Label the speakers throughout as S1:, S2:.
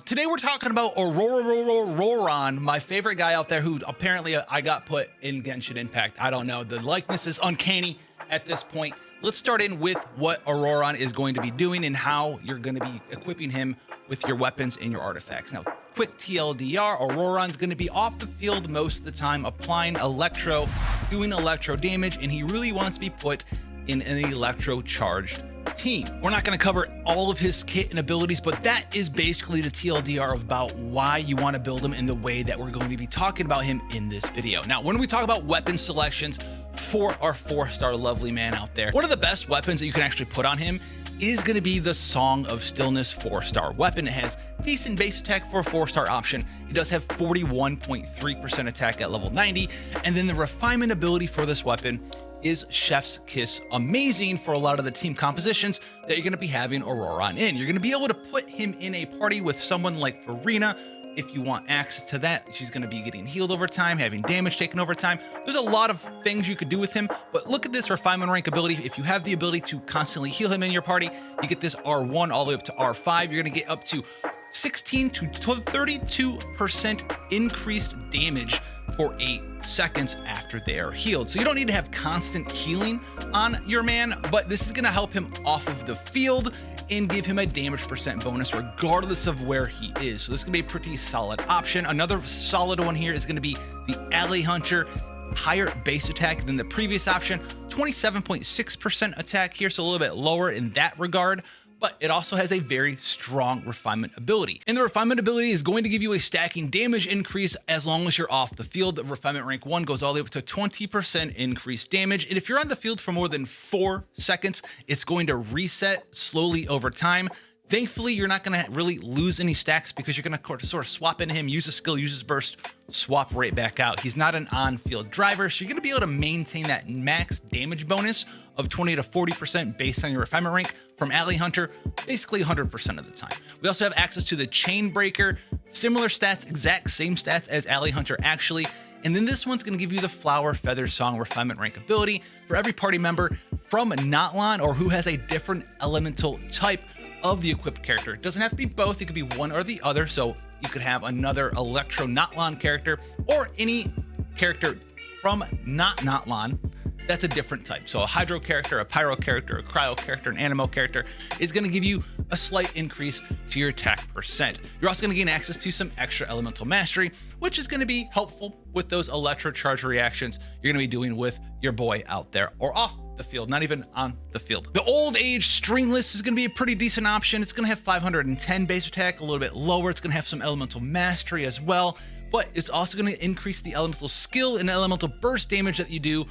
S1: Today we're talking about Ororon, my favorite guy out there who apparently I got put in Genshin Impact. I don't know. The likeness is uncanny at this point. Let's start in with what Ororon is going to be doing and how you're going to be equipping him with your weapons and your artifacts. Now, quick TLDR, Ororon's going to be off the field most of the time, applying electro, doing electro damage, and he really wants to be put in an electro charged team. We're not going to cover all of his kit and abilities, but that is basically the TLDR about why you want to build him in the way that we're going to be talking about him in this video. Now, when we talk about weapon selections for our 4-star lovely man out there, one of the best weapons that you can actually put on him is going to be the Song of Stillness 4-star weapon. It has decent base attack for a 4-star option. It does have 41.3% attack at level 90, and then the refinement ability for this weapon is Chef's Kiss. Amazing for a lot of the team compositions that you're going to be having Ororon in. You're going to be able to put him in a party with someone like Farina if you want access to that. She's going to be getting healed over time, having damage taken over time. There's a lot of things you could do with him, but look at this refinement rank ability. If you have the ability to constantly heal him in your party, you get this R1 all the way up to R5. You're going to get up to 16 to 32% increased damage for 8 seconds after they are healed. So you don't need to have constant healing on your man, but this is going to help him off of the field and give him a damage percent bonus regardless of where he is. So this is going to be a pretty solid option. Another solid one here is going to be the Alley Hunter. Higher base attack than the previous option, 27.6% attack here, so a little bit lower in that regard. But it also has a very strong refinement ability. And the refinement ability is going to give you a stacking damage increase as long as you're off the field. The refinement rank 1 goes all the way up to 20% increased damage. And if you're on the field for more than 4 seconds, it's going to reset slowly over time. Thankfully, you're not going to really lose any stacks because you're going to sort of swap into him, use a skill, use his burst, swap right back out. He's not an on-field driver, so you're going to be able to maintain that max damage bonus of 20 to 40% based on your refinement rank from Alley Hunter, basically 100% of the time. We also have access to the Chain Breaker, similar stats, exact same stats as Alley Hunter actually. And then this one's going to give you the Flower Feather Song refinement rank ability for every party member from Notlan or who has a different elemental type of the equipped character. It doesn't have to be both, it could be one or the other. So you could have another Electro Notlan character or any character from not Notlan that's a different type. So a Hydro character, a Pyro character, a Cryo character, an Animo character is going to give you a slight increase to your attack percent. You're also going to gain access to some extra elemental mastery, which is going to be helpful with those electro charge reactions you're going to be doing with your boy out there or off the field, not even on the field. The Old Age Stringless is going to be a pretty decent option. It's going to have 510 base attack, a little bit lower. It's going to have some elemental mastery as well, but it's also going to increase the elemental skill and elemental burst damage that you do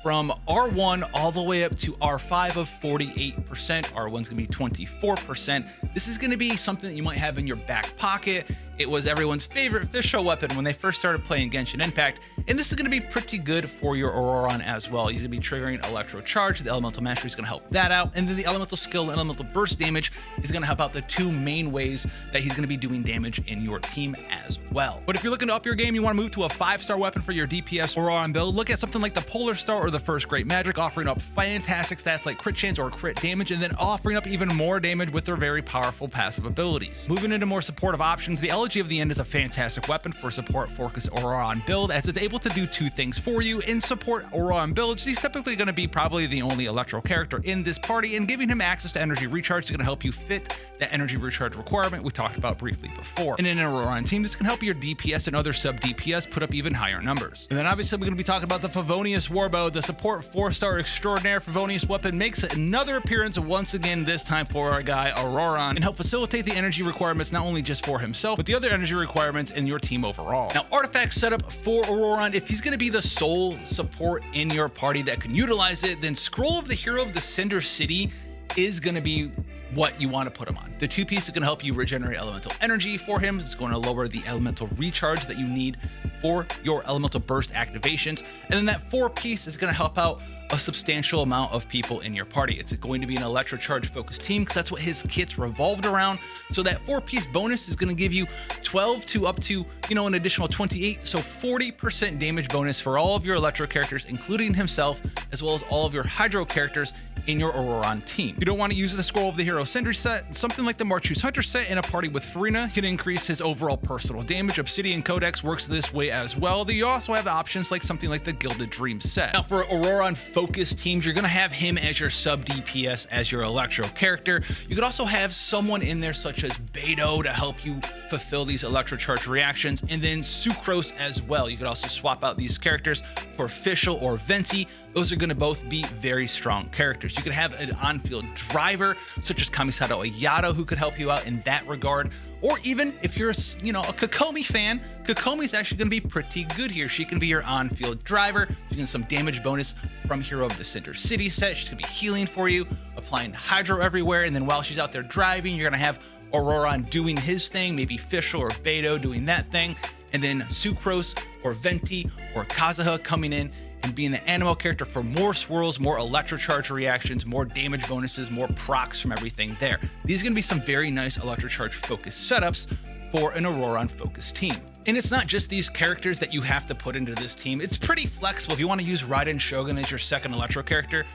S1: from R1 all the way up to R5 of 48%. R1's gonna be 24%. This is gonna be something that you might have in your back pocket. It was everyone's favorite official weapon when they first started playing Genshin Impact, and this is gonna be pretty good for your Ororon as well. He's gonna be triggering Electro Charge. The Elemental Mastery is gonna help that out, and then the Elemental Skill and Elemental Burst damage is gonna help out the 2 main ways that he's gonna be doing damage in your team as well. But if you're looking to up your game, you wanna move to a 5-star weapon for your DPS Ororon build, look at something like the Polar Star or the First Great Magic, offering up fantastic stats like crit chance or crit damage, and then offering up even more damage with their very powerful passive abilities. Moving into more supportive options, the Elegy of the End is a fantastic weapon for support focused Ororon build, as it's able to do 2 things for you. In support Ororon builds, he's typically going to be probably the only electro character in this party, and giving him access to energy recharge is going to help you fit that energy recharge requirement we talked about briefly before. And in an Ororon team, this can help your DPS and other sub DPS put up even higher numbers. And then obviously we're going to be talking about the Favonius Warbow, the support 4-star extraordinaire Favonius weapon makes another appearance once again, this time for our guy Ororon, and help facilitate the energy requirements not only just for himself, but the other energy requirements in your team overall. Now, artifact setup for Ororon, if he's going to be the sole support in your party that can utilize it, then Scroll of the Hero of the Cinder City is going to be what you want to put him on. The 2-piece is going to help you regenerate elemental energy for him. It's going to lower the elemental recharge that you need for your elemental burst activations. And then that 4-piece is going to help out a substantial amount of people in your party. It's going to be an electro charge focused team because that's what his kit's revolved around. So that 4-piece bonus is going to give you 12 to up to, an additional 28. So 40% damage bonus for all of your electro characters, including himself, as well as all of your hydro characters in your Ororon team. You don't want to use the Scroll of the Hero Sentry set. Something like the Marchuse Hunter set in a party with Farina can increase his overall personal damage. Obsidian Codex works this way as well. You also have options like something like the Gilded Dream set. Now for Ororon focused teams, you're going to have him as your sub DPS as your electro character. You could also have someone in there such as Beto to help you fulfill these electro charge reactions, and then Sucrose as well. You could also swap out these characters for Fischl or Venti. Those are going to both be very strong characters. You could have an on-field driver such as Kamisato Ayato who could help you out in that regard. Or even if you're a Kokomi fan, Kokomi's actually going to be pretty good here. She can be your on-field driver. You get some damage bonus from Hero of the Center City set. She's going to be healing for you, applying hydro everywhere. And then while she's out there driving, you're going to have Ororon doing his thing, maybe Fischl or Beto doing that thing. And then Sucrose or Venti or Kazuha coming in and being the animal character for more swirls, more electrocharge reactions, more damage bonuses, more procs from everything there. These are going to be some very nice electrocharge focused setups for an Ororon focused team. And it's not just these characters that you have to put into this team. It's pretty flexible. If you want to use Raiden Shogun as your second electro character,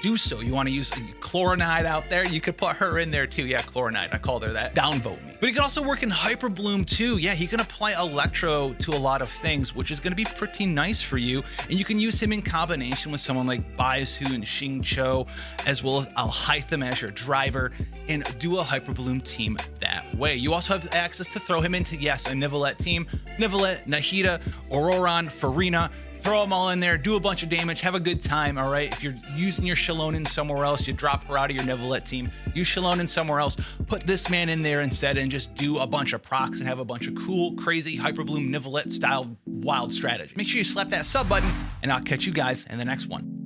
S1: do so. You want to use Chloronide out there, you could put her in there too. Yeah, Chloronide, I called her that. Downvote me. But he can also work in Hyperbloom too. Yeah, he can apply Electro to a lot of things, which is going to be pretty nice for you. And you can use him in combination with someone like Baisu and Xingqiu, as well as Alhaitham as your driver, and do a Hyperbloom team that way. You also have access to throw him into, yes, a Nivelette team. Nivelette, Nahida, Ororon, Farina. Throw them all in there, do a bunch of damage, have a good time, all right? If you're using your Shalonin somewhere else, you drop her out of your Nivelette team, use Shalonin somewhere else, put this man in there instead and just do a bunch of procs and have a bunch of cool, crazy Hyperbloom Nivelette style wild strategy. Make sure you slap that sub button, and I'll catch you guys in the next one.